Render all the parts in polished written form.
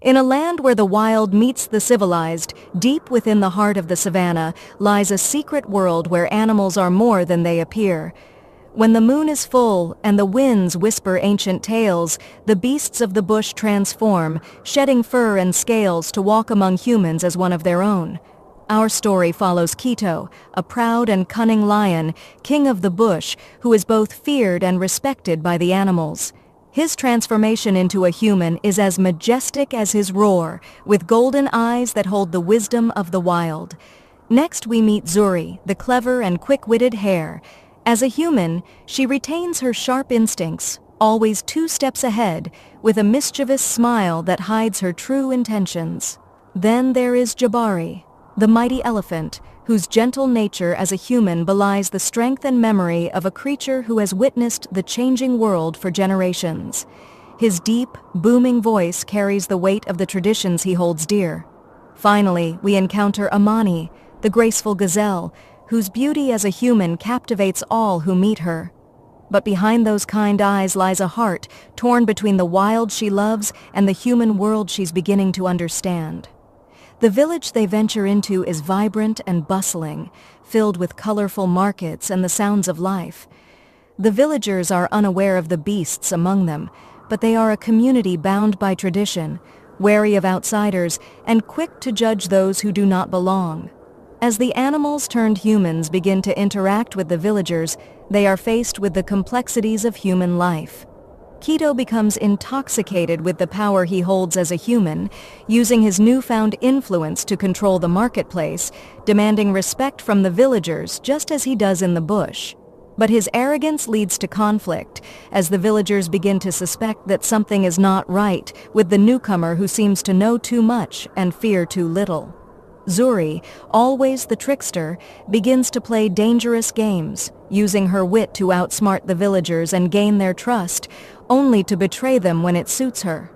In a land where the wild meets the civilized, deep within the heart of the savannah lies a secret world where animals are more than they appear. When the moon is full and the winds whisper ancient tales, the beasts of the bush transform, shedding fur and scales to walk among humans as one of their own. Our story follows Quito, a proud and cunning lion, king of the bush, who is both feared and respected by the animals. His transformation into a human is as majestic as his roar, with golden eyes that hold the wisdom of the wild. Next we meet Zuri, the clever and quick-witted hare. As a human, she retains her sharp instincts, always 2 steps ahead, with a mischievous smile that hides her true intentions. Then there is Jabari, the mighty elephant, whose gentle nature as a human belies the strength and memory of a creature who has witnessed the changing world for generations. His deep, booming voice carries the weight of the traditions he holds dear. Finally, we encounter Amani, the graceful gazelle, whose beauty as a human captivates all who meet her. But behind those kind eyes lies a heart torn between the wild she loves and the human world she's beginning to understand. The village they venture into is vibrant and bustling, filled with colorful markets and the sounds of life. The villagers are unaware of the beasts among them, but they are a community bound by tradition, wary of outsiders, and quick to judge those who do not belong. As the animals turned humans begin to interact with the villagers, they are faced with the complexities of human life. Quito becomes intoxicated with the power he holds as a human, using his newfound influence to control the marketplace, demanding respect from the villagers just as he does in the bush. But his arrogance leads to conflict, as the villagers begin to suspect that something is not right with the newcomer who seems to know too much and fear too little. Zuri, always the trickster, begins to play dangerous games, using her wit to outsmart the villagers and gain their trust, only to betray them when it suits her.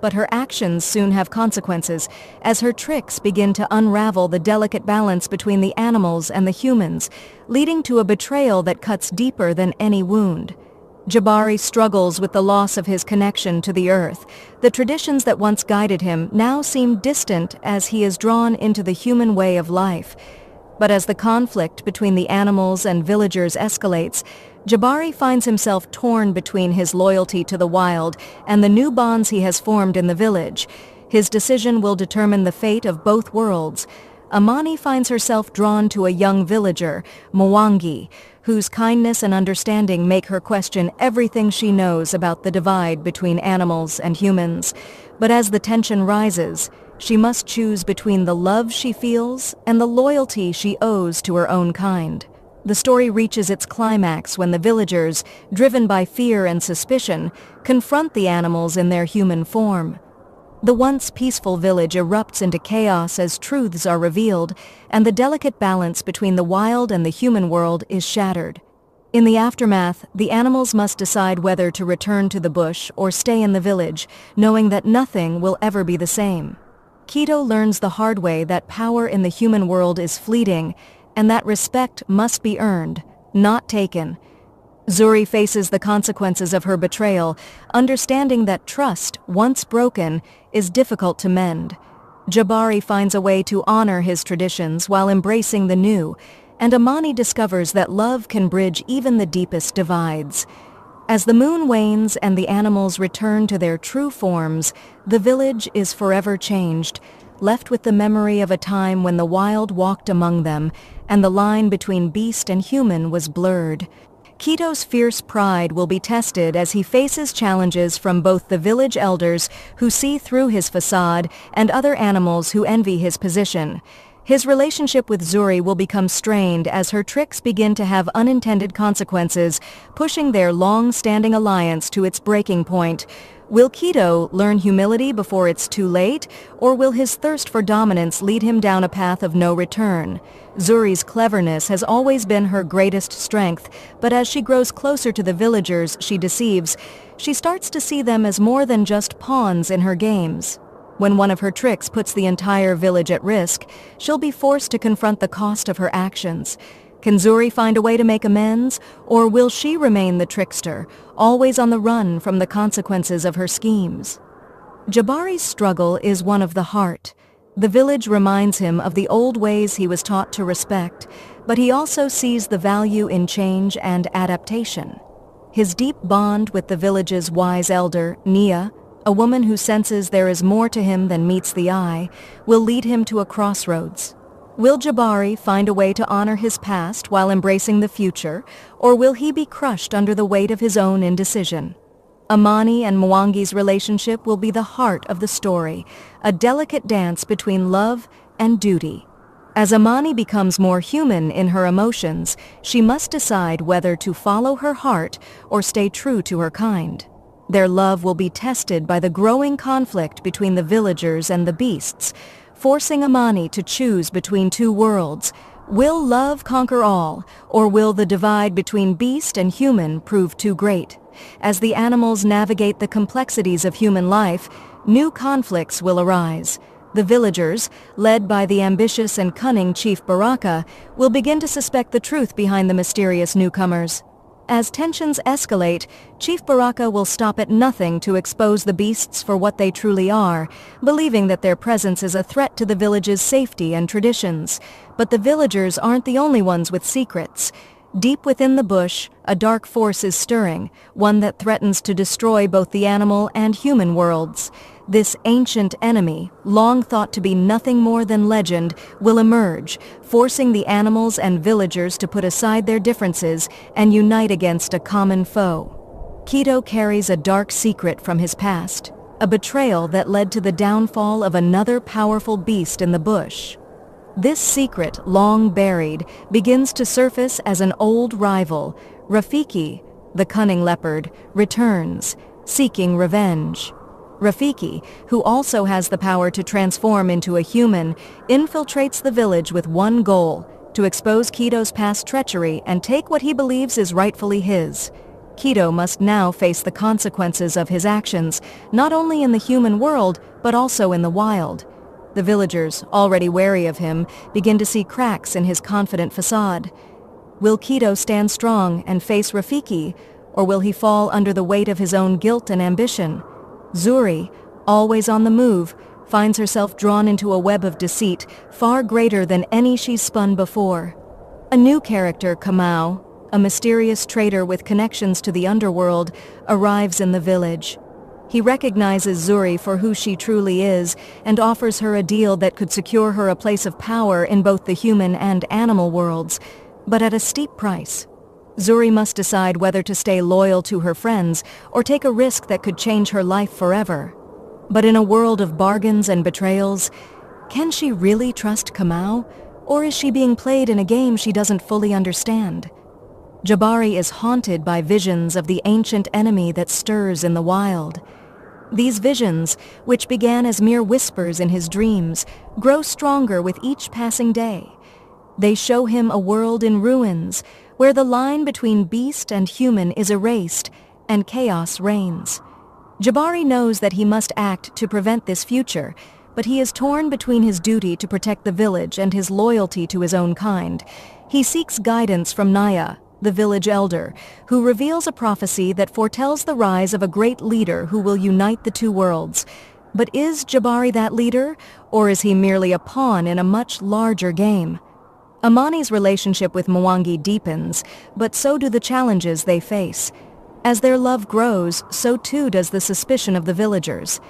But her actions soon have consequences, as her tricks begin to unravel the delicate balance between the animals and the humans, leading to a betrayal that cuts deeper than any wound. Jabari struggles with the loss of his connection to the earth. The traditions that once guided him now seem distant as he is drawn into the human way of life. But as the conflict between the animals and villagers escalates, Jabari finds himself torn between his loyalty to the wild and the new bonds he has formed in the village. His decision will determine the fate of both worlds. Amani finds herself drawn to a young villager, Mwangi, whose kindness and understanding make her question everything she knows about the divide between animals and humans. But as the tension rises, she must choose between the love she feels and the loyalty she owes to her own kind. The story reaches its climax when the villagers, driven by fear and suspicion, confront the animals in their human form. The once peaceful village erupts into chaos as truths are revealed, and the delicate balance between the wild and the human world is shattered. In the aftermath, the animals must decide whether to return to the bush or stay in the village, knowing that nothing will ever be the same. Quito learns the hard way that power in the human world is fleeting, and that respect must be earned, not taken. Zuri faces the consequences of her betrayal, understanding that trust, once broken, is difficult to mend. Jabari finds a way to honor his traditions while embracing the new, and Amani discovers that love can bridge even the deepest divides. As the moon wanes and the animals return to their true forms, the village is forever changed, left with the memory of a time when the wild walked among them, and the line between beast and human was blurred. Quito's fierce pride will be tested as he faces challenges from both the village elders who see through his facade and other animals who envy his position. His relationship with Zuri will become strained as her tricks begin to have unintended consequences, pushing their long-standing alliance to its breaking point. Will Quito learn humility before it's too late, or will his thirst for dominance lead him down a path of no return? Zuri's cleverness has always been her greatest strength, but as she grows closer to the villagers she deceives, she starts to see them as more than just pawns in her games. When one of her tricks puts the entire village at risk, she'll be forced to confront the cost of her actions. Can Zuri find a way to make amends, or will she remain the trickster, always on the run from the consequences of her schemes? Jabari's struggle is one of the heart. The village reminds him of the old ways he was taught to respect, but he also sees the value in change and adaptation. His deep bond with the village's wise elder, Nia, a woman who senses there is more to him than meets the eye, will lead him to a crossroads. Will Jabari find a way to honor his past while embracing the future, or will he be crushed under the weight of his own indecision? Amani and Mwangi's relationship will be the heart of the story, a delicate dance between love and duty. As Amani becomes more human in her emotions, she must decide whether to follow her heart or stay true to her kind. Their love will be tested by the growing conflict between the villagers and the beasts, forcing Amani to choose between two worlds. Will love conquer all, or will the divide between beast and human prove too great? As the animals navigate the complexities of human life, new conflicts will arise. The villagers, led by the ambitious and cunning Chief Baraka, will begin to suspect the truth behind the mysterious newcomers. As tensions escalate, Chief Baraka will stop at nothing to expose the beasts for what they truly are, believing that their presence is a threat to the village's safety and traditions. But the villagers aren't the only ones with secrets. Deep within the bush, a dark force is stirring, one that threatens to destroy both the animal and human worlds. This ancient enemy, long thought to be nothing more than legend, will emerge, forcing the animals and villagers to put aside their differences and unite against a common foe. Keto carries a dark secret from his past, a betrayal that led to the downfall of another powerful beast in the bush. This secret, long buried, begins to surface as an old rival. Rafiki, the cunning leopard, returns, seeking revenge. Rafiki, who also has the power to transform into a human, infiltrates the village with one goal: to expose Keto's past treachery and take what he believes is rightfully his. Keto must now face the consequences of his actions, not only in the human world, but also in the wild. The villagers, already wary of him, begin to see cracks in his confident facade. Will Keto stand strong and face Rafiki, or will he fall under the weight of his own guilt and ambition? Zuri, always on the move, finds herself drawn into a web of deceit far greater than any she's spun before. A new character, Kamau, a mysterious traitor with connections to the underworld, arrives in the village. He recognizes Zuri for who she truly is and offers her a deal that could secure her a place of power in both the human and animal worlds, but at a steep price. Zuri must decide whether to stay loyal to her friends or take a risk that could change her life forever. But in a world of bargains and betrayals, can she really trust Kamau, or is she being played in a game she doesn't fully understand? Jabari is haunted by visions of the ancient enemy that stirs in the wild. These visions, which began as mere whispers in his dreams, grow stronger with each passing day. They show him a world in ruins, where the line between beast and human is erased and chaos reigns. Jabari knows that he must act to prevent this future, but he is torn between his duty to protect the village and his loyalty to his own kind. He seeks guidance from Naya, the village elder, who reveals a prophecy that foretells the rise of a great leader who will unite the two worlds. But is Jabari that leader, or is he merely a pawn in a much larger game? Amani's relationship with Mwangi deepens, but so do the challenges they face. As their love grows, so too does the suspicion of the villagers.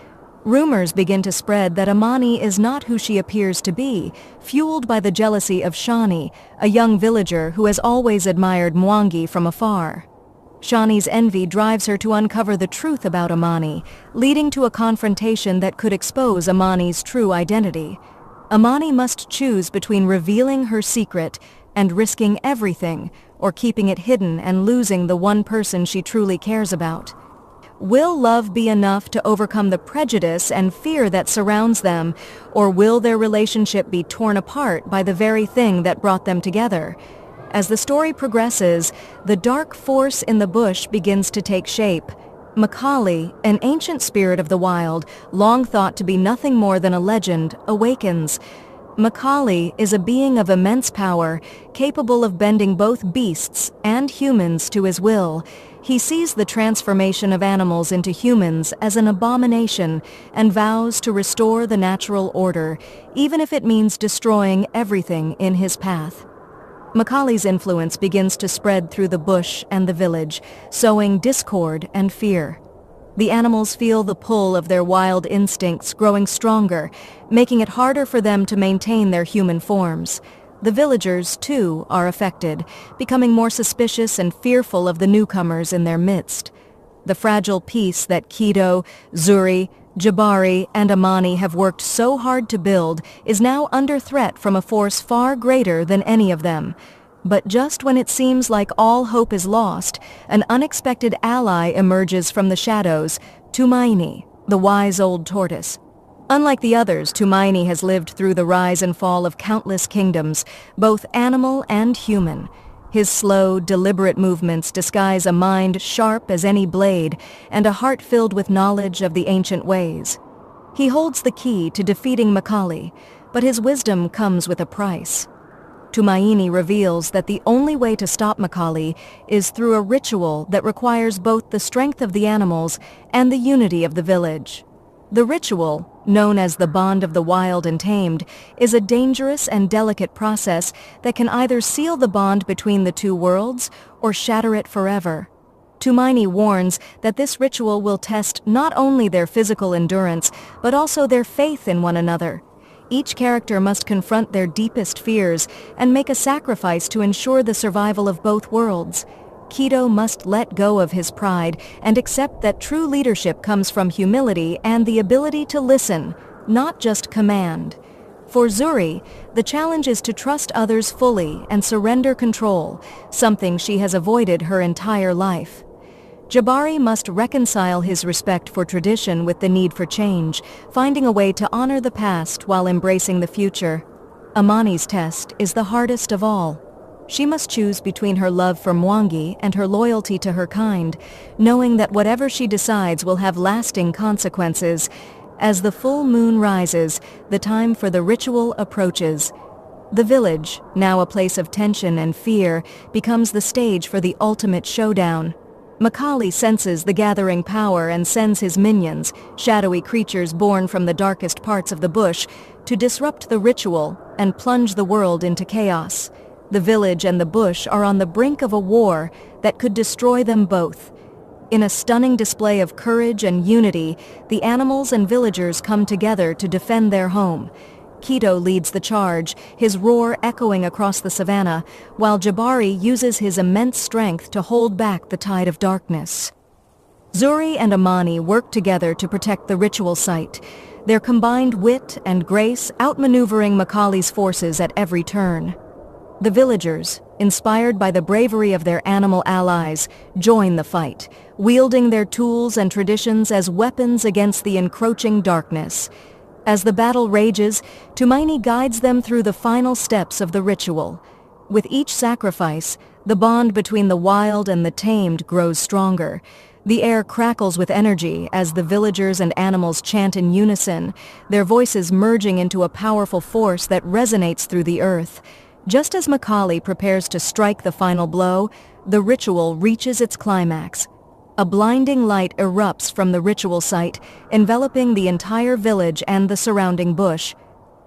Rumors begin to spread that Amani is not who she appears to be, fueled by the jealousy of Shani, a young villager who has always admired Mwangi from afar. Shani's envy drives her to uncover the truth about Amani, leading to a confrontation that could expose Amani's true identity. Amani must choose between revealing her secret and risking everything, or keeping it hidden and losing the one person she truly cares about. Will love be enough to overcome the prejudice and fear that surrounds them, or will their relationship be torn apart by the very thing that brought them together? As the story progresses, the dark force in the bush begins to take shape. Makali, an ancient spirit of the wild, long thought to be nothing more than a legend, awakens. Makali is a being of immense power, capable of bending both beasts and humans to his will. He sees the transformation of animals into humans as an abomination and vows to restore the natural order, even if it means destroying everything in his path. Macaulay's influence begins to spread through the bush and the village, sowing discord and fear. The animals feel the pull of their wild instincts growing stronger, making it harder for them to maintain their human forms. The villagers, too, are affected, becoming more suspicious and fearful of the newcomers in their midst. The fragile peace that Kido, Zuri, Jabari, and Amani have worked so hard to build is now under threat from a force far greater than any of them. But just when it seems like all hope is lost, an unexpected ally emerges from the shadows, Tumaini, the wise old tortoise. Unlike the others, Tumaini has lived through the rise and fall of countless kingdoms, both animal and human. His slow, deliberate movements disguise a mind sharp as any blade and a heart filled with knowledge of the ancient ways. He holds the key to defeating Macaulay, but his wisdom comes with a price. Tumaini reveals that the only way to stop Macaulay is through a ritual that requires both the strength of the animals and the unity of the village. The ritual, known as the Bond of the Wild and Tamed, is a dangerous and delicate process that can either seal the bond between the two worlds or shatter it forever. Tumaini warns that this ritual will test not only their physical endurance, but also their faith in one another. Each character must confront their deepest fears and make a sacrifice to ensure the survival of both worlds. Kido must let go of his pride and accept that true leadership comes from humility and the ability to listen, not just command. For Zuri, the challenge is to trust others fully and surrender control, something she has avoided her entire life. Jabari must reconcile his respect for tradition with the need for change, finding a way to honor the past while embracing the future. Amani's test is the hardest of all. She must choose between her love for Mwangi and her loyalty to her kind, knowing that whatever she decides will have lasting consequences. As the full moon rises, the time for the ritual approaches. The village, now a place of tension and fear, becomes the stage for the ultimate showdown. Macaulay senses the gathering power and sends his minions, shadowy creatures born from the darkest parts of the bush, to disrupt the ritual and plunge the world into chaos. The village and the bush are on the brink of a war that could destroy them both. In a stunning display of courage and unity, the animals and villagers come together to defend their home. Kido leads the charge, his roar echoing across the savannah, while Jabari uses his immense strength to hold back the tide of darkness. Zuri and Amani work together to protect the ritual site, their combined wit and grace outmaneuvering Macaulay's forces at every turn. The villagers, inspired by the bravery of their animal allies, join the fight, wielding their tools and traditions as weapons against the encroaching darkness. As the battle rages, Tumaini guides them through the final steps of the ritual. With each sacrifice, the bond between the wild and the tamed grows stronger. The air crackles with energy as the villagers and animals chant in unison, their voices merging into a powerful force that resonates through the earth. Just as Macaulay prepares to strike the final blow, the ritual reaches its climax. A blinding light erupts from the ritual site, enveloping the entire village and the surrounding bush.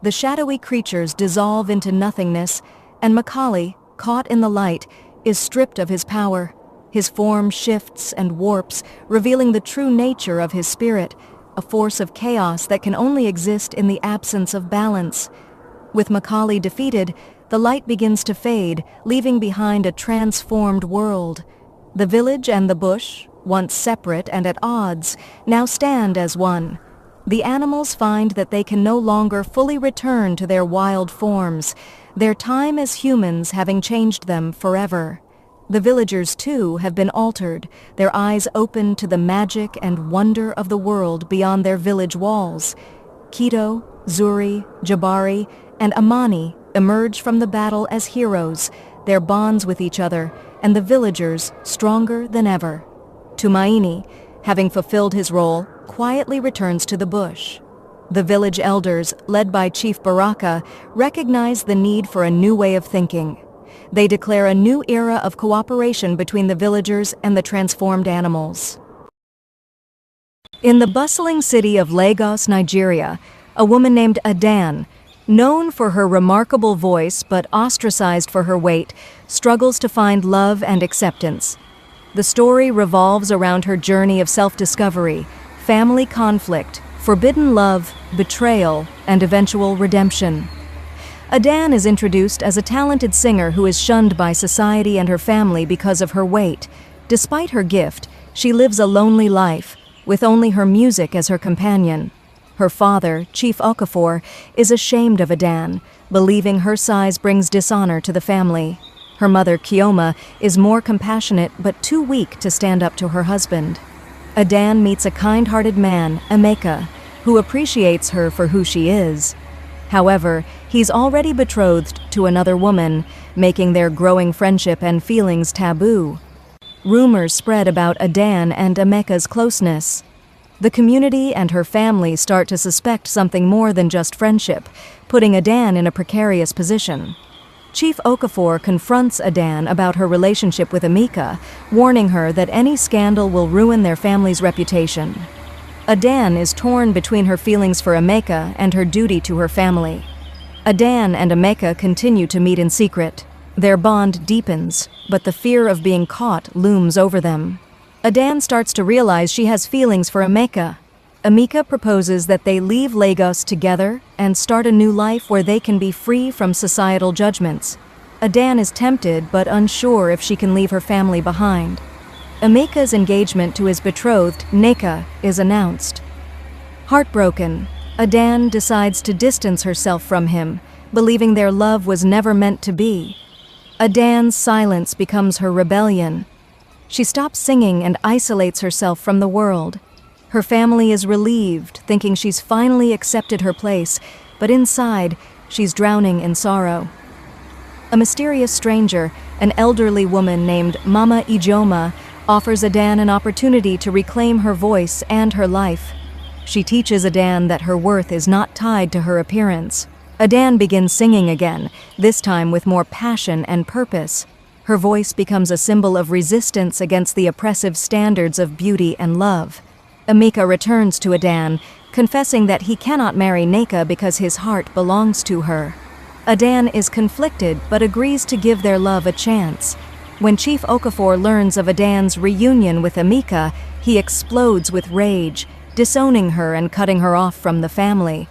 The shadowy creatures dissolve into nothingness, and Macaulay, caught in the light, is stripped of his power. His form shifts and warps, revealing the true nature of his spirit, a force of chaos that can only exist in the absence of balance. With Macaulay defeated, the light begins to fade, leaving behind a transformed world. The village and the bush, once separate and at odds, now stand as one. The animals find that they can no longer fully return to their wild forms, their time as humans having changed them forever. The villagers, too, have been altered, their eyes open to the magic and wonder of the world beyond their village walls. Kido, Zuri, Jabari, and Amani emerge from the battle as heroes, their bonds with each other, and the villagers stronger than ever. Tumaini, having fulfilled his role, quietly returns to the bush. The village elders, led by Chief Baraka, recognize the need for a new way of thinking. They declare a new era of cooperation between the villagers and the transformed animals. In the bustling city of Lagos, Nigeria, a woman named Adan, known for her remarkable voice but ostracized for her weight, struggles to find love and acceptance. The story revolves around her journey of self-discovery, family conflict, forbidden love, betrayal, and eventual redemption. Adan is introduced as a talented singer who is shunned by society and her family because of her weight. Despite her gift, she lives a lonely life, with only her music as her companion. Her father, Chief Okafor, is ashamed of Adan, believing her size brings dishonor to the family. Her mother, Kioma, is more compassionate but too weak to stand up to her husband. Adan meets a kind-hearted man, Emeka, who appreciates her for who she is. However, he's already betrothed to another woman, making their growing friendship and feelings taboo. Rumors spread about Adan and Emeka's closeness. The community and her family start to suspect something more than just friendship, putting Adan in a precarious position. Chief Okafor confronts Adan about her relationship with Emeka, warning her that any scandal will ruin their family's reputation. Adan is torn between her feelings for Emeka and her duty to her family. Adan and Emeka continue to meet in secret. Their bond deepens, but the fear of being caught looms over them. Adan starts to realize she has feelings for Emeka. Emeka proposes that they leave Lagos together and start a new life where they can be free from societal judgments. Adan is tempted but unsure if she can leave her family behind. Emeka's engagement to his betrothed, Nneka, is announced. Heartbroken, Adan decides to distance herself from him, believing their love was never meant to be. Adan's silence becomes her rebellion. She stops singing and isolates herself from the world. Her family is relieved, thinking she's finally accepted her place, but inside, she's drowning in sorrow. A mysterious stranger, an elderly woman named Mama Ijoma, offers Adan an opportunity to reclaim her voice and her life. She teaches Adan that her worth is not tied to her appearance. Adan begins singing again, this time with more passion and purpose. Her voice becomes a symbol of resistance against the oppressive standards of beauty and love. Emeka returns to Adan, confessing that he cannot marry Nneka because his heart belongs to her. Adan is conflicted but agrees to give their love a chance. When Chief Okafor learns of Adan's reunion with Emeka, he explodes with rage, disowning her and cutting her off from the family.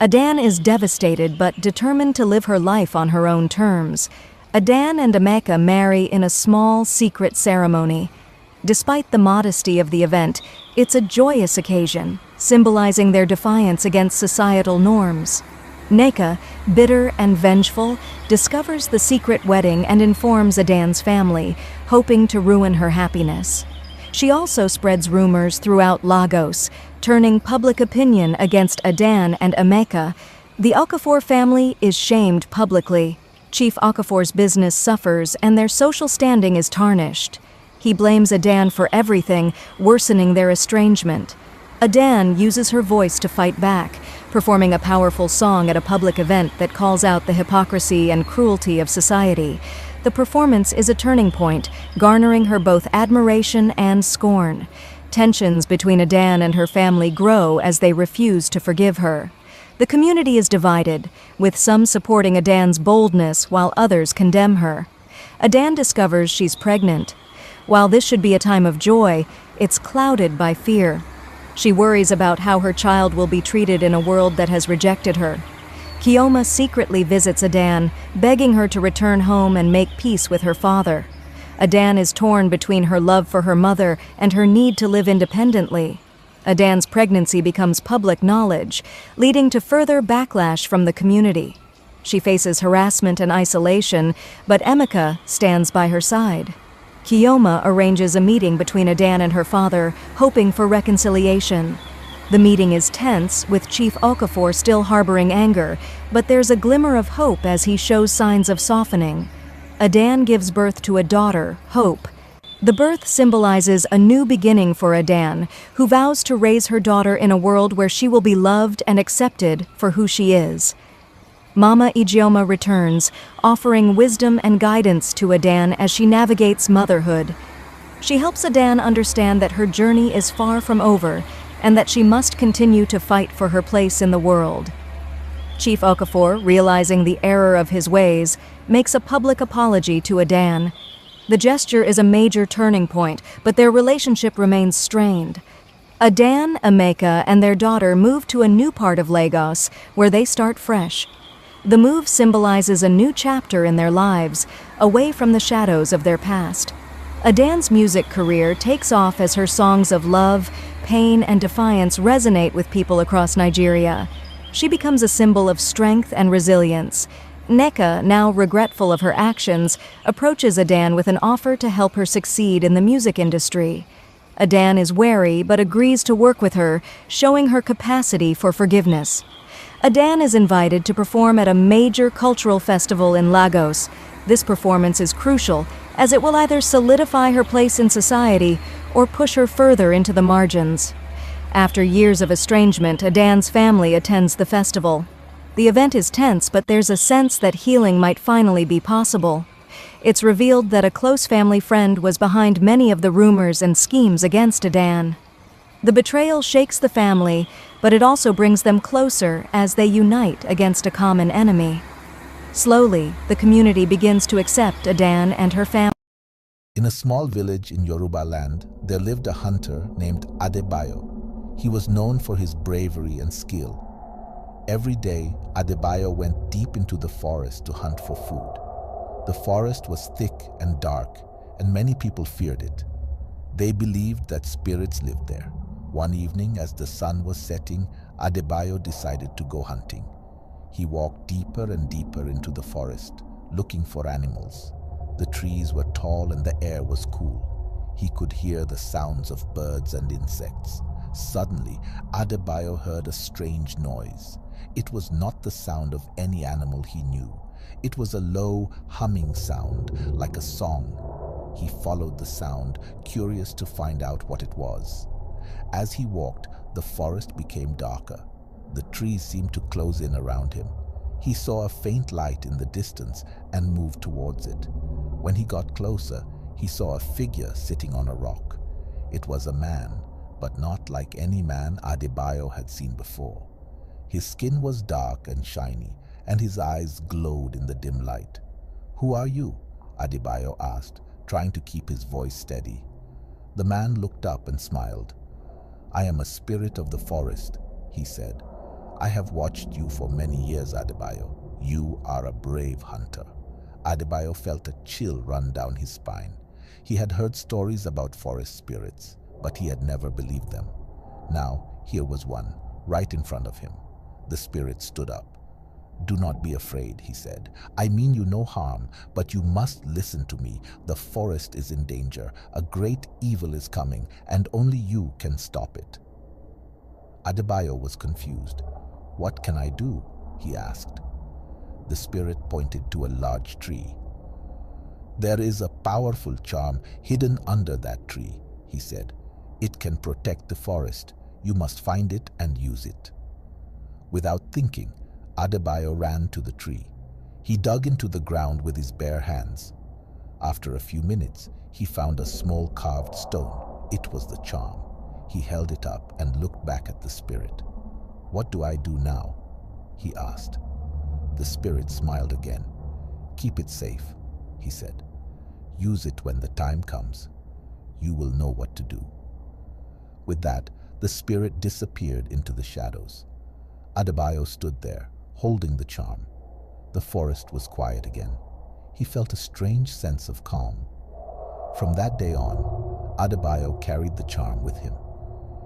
Adan is devastated but determined to live her life on her own terms. Adan and Emeka marry in a small, secret ceremony. Despite the modesty of the event, it's a joyous occasion, symbolizing their defiance against societal norms. Nneka, bitter and vengeful, discovers the secret wedding and informs Adan's family, hoping to ruin her happiness. She also spreads rumors throughout Lagos, turning public opinion against Adan and Emeka. The Okafor family is shamed publicly. Chief Okafor's business suffers and their social standing is tarnished. He blames Adan for everything, worsening their estrangement. Adan uses her voice to fight back, performing a powerful song at a public event that calls out the hypocrisy and cruelty of society. The performance is a turning point, garnering her both admiration and scorn. Tensions between Adan and her family grow as they refuse to forgive her. The community is divided, with some supporting Adan's boldness while others condemn her. Adan discovers she's pregnant. While this should be a time of joy, it's clouded by fear. She worries about how her child will be treated in a world that has rejected her. Kioma secretly visits Adan, begging her to return home and make peace with her father. Adan is torn between her love for her mother and her need to live independently. Adan's pregnancy becomes public knowledge, leading to further backlash from the community. She faces harassment and isolation, but Emeka stands by her side. Kioma arranges a meeting between Adan and her father, hoping for reconciliation. The meeting is tense, with Chief Okafor still harboring anger, but there's a glimmer of hope as he shows signs of softening. Adan gives birth to a daughter, Hope. The birth symbolizes a new beginning for Adan, who vows to raise her daughter in a world where she will be loved and accepted for who she is. Mama Ijeoma returns, offering wisdom and guidance to Adan as she navigates motherhood. She helps Adan understand that her journey is far from over and that she must continue to fight for her place in the world. Chief Okafor, realizing the error of his ways, makes a public apology to Adan. The gesture is a major turning point, but their relationship remains strained. Adan, Emeka, and their daughter move to a new part of Lagos, where they start fresh. The move symbolizes a new chapter in their lives, away from the shadows of their past. Adan's music career takes off as her songs of love, pain, and defiance resonate with people across Nigeria. She becomes a symbol of strength and resilience. Nneka, now regretful of her actions, approaches Adan with an offer to help her succeed in the music industry. Adan is wary but agrees to work with her, showing her capacity for forgiveness. Adan is invited to perform at a major cultural festival in Lagos. This performance is crucial, as it will either solidify her place in society or push her further into the margins. After years of estrangement, Adan's family attends the festival. The event is tense, but there's a sense that healing might finally be possible. It's revealed that a close family friend was behind many of the rumors and schemes against Adan. The betrayal shakes the family, but it also brings them closer as they unite against a common enemy. Slowly, the community begins to accept Adan and her family. In a small village in Yoruba land, there lived a hunter named Adebayo. He was known for his bravery and skill. Every day, Adebayo went deep into the forest to hunt for food. The forest was thick and dark, and many people feared it. They believed that spirits lived there. One evening, as the sun was setting, Adebayo decided to go hunting. He walked deeper and deeper into the forest, looking for animals. The trees were tall and the air was cool. He could hear the sounds of birds and insects. Suddenly, Adebayo heard a strange noise. It was not the sound of any animal he knew. It was a low, humming sound, like a song. He followed the sound, curious to find out what it was. As he walked, the forest became darker. The trees seemed to close in around him. He saw a faint light in the distance and moved towards it. When he got closer, he saw a figure sitting on a rock. It was a man, but not like any man Adebayo had seen before. His skin was dark and shiny, and his eyes glowed in the dim light. "Who are you?" Adebayo asked, trying to keep his voice steady. The man looked up and smiled. "I am a spirit of the forest," he said. "I have watched you for many years, Adebayo. You are a brave hunter." Adebayo felt a chill run down his spine. He had heard stories about forest spirits, but he had never believed them. Now, here was one, right in front of him. The spirit stood up. "Do not be afraid," he said. "I mean you no harm, but you must listen to me. The forest is in danger. A great evil is coming, and only you can stop it." Adebayo was confused. "What can I do?" he asked. The spirit pointed to a large tree. "There is a powerful charm hidden under that tree," he said. "It can protect the forest. You must find it and use it." Without thinking, Adebayo ran to the tree. He dug into the ground with his bare hands. After a few minutes, he found a small carved stone. It was the charm. He held it up and looked back at the spirit. "What do I do now?" he asked. The spirit smiled again. "Keep it safe," he said. "Use it when the time comes. You will know what to do." With that, the spirit disappeared into the shadows. Adebayo stood there, holding the charm. The forest was quiet again. He felt a strange sense of calm. From that day on, Adebayo carried the charm with him.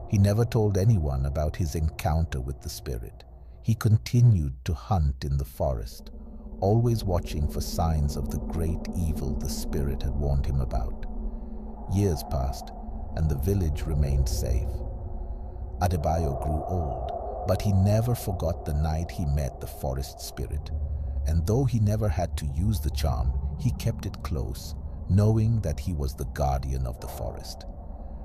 He never told anyone about his encounter with the spirit. He continued to hunt in the forest, always watching for signs of the great evil the spirit had warned him about. Years passed, and the village remained safe. Adebayo grew old, but he never forgot the night he met the forest spirit. And though he never had to use the charm, he kept it close, knowing that he was the guardian of the forest.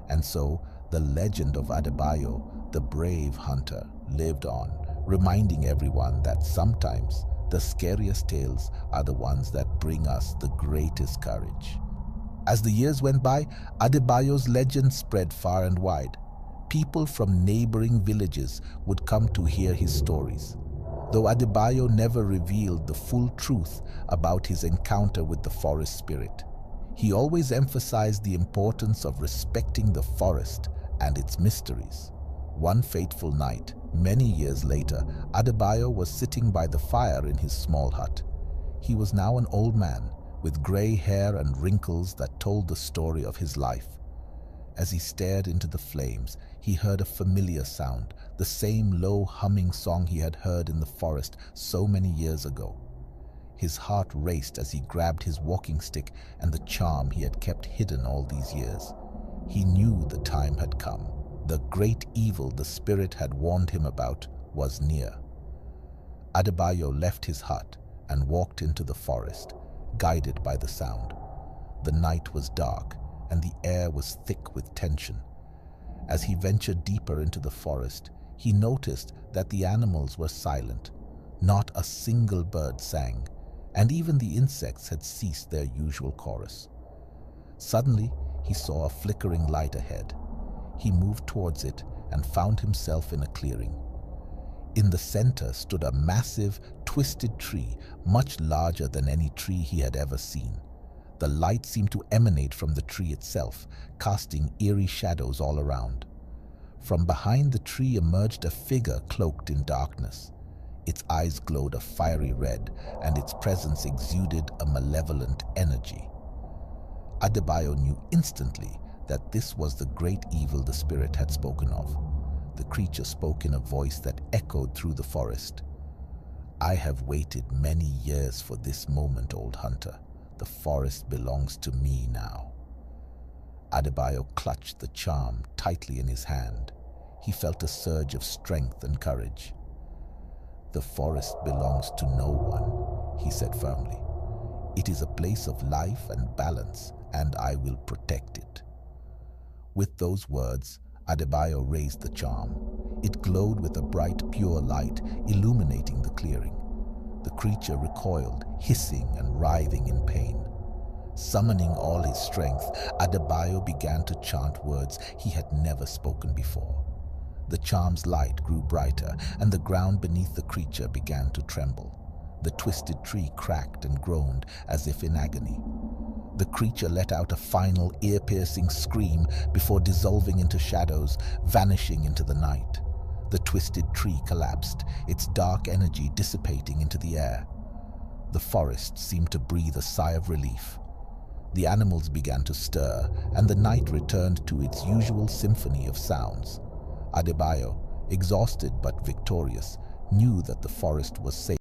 And so, the legend of Adebayo, the brave hunter, lived on, reminding everyone that sometimes The scariest tales are the ones that bring us the greatest courage. As the years went by, Adebayo's legend spread far and wide. People from neighboring villages would come to hear his stories. Though Adebayo never revealed the full truth about his encounter with the forest spirit, he always emphasized the importance of respecting the forest and its mysteries. One fateful night, many years later, Adebayo was sitting by the fire in his small hut. He was now an old man, with gray hair and wrinkles that told the story of his life. As he stared into the flames, he heard a familiar sound, the same low humming song he had heard in the forest so many years ago. His heart raced as he grabbed his walking stick and the charm he had kept hidden all these years. He knew the time had come. The great evil the spirit had warned him about was near. Adebayo left his hut and walked into the forest, guided by the sound. The night was dark and the air was thick with tension. As he ventured deeper into the forest, he noticed that the animals were silent. Not a single bird sang, and even the insects had ceased their usual chorus. Suddenly, he saw a flickering light ahead. He moved towards it and found himself in a clearing. In the center stood a massive, twisted tree, much larger than any tree he had ever seen. The light seemed to emanate from the tree itself, casting eerie shadows all around. From behind the tree emerged a figure cloaked in darkness. Its eyes glowed a fiery red, and its presence exuded a malevolent energy. Adebayo knew instantly that this was the great evil the spirit had spoken of. The creature spoke in a voice that echoed through the forest. "I have waited many years for this moment, old hunter. The forest belongs to me now." Adebayo clutched the charm tightly in his hand. He felt a surge of strength and courage. "The forest belongs to no one," he said firmly. "It is a place of life and balance, and I will protect it." With those words, Adebayo raised the charm. It glowed with a bright, pure light, illuminating the clearing. The creature recoiled, hissing and writhing in pain. Summoning all his strength, Adebayo began to chant words he had never spoken before. The charm's light grew brighter, and the ground beneath the creature began to tremble. The twisted tree cracked and groaned as if in agony. The creature let out a final, ear-piercing scream before dissolving into shadows, vanishing into the night. The twisted tree collapsed, its dark energy dissipating into the air. The forest seemed to breathe a sigh of relief. The animals began to stir, and the night returned to its usual symphony of sounds. Adebayo, exhausted but victorious, knew that the forest was safe.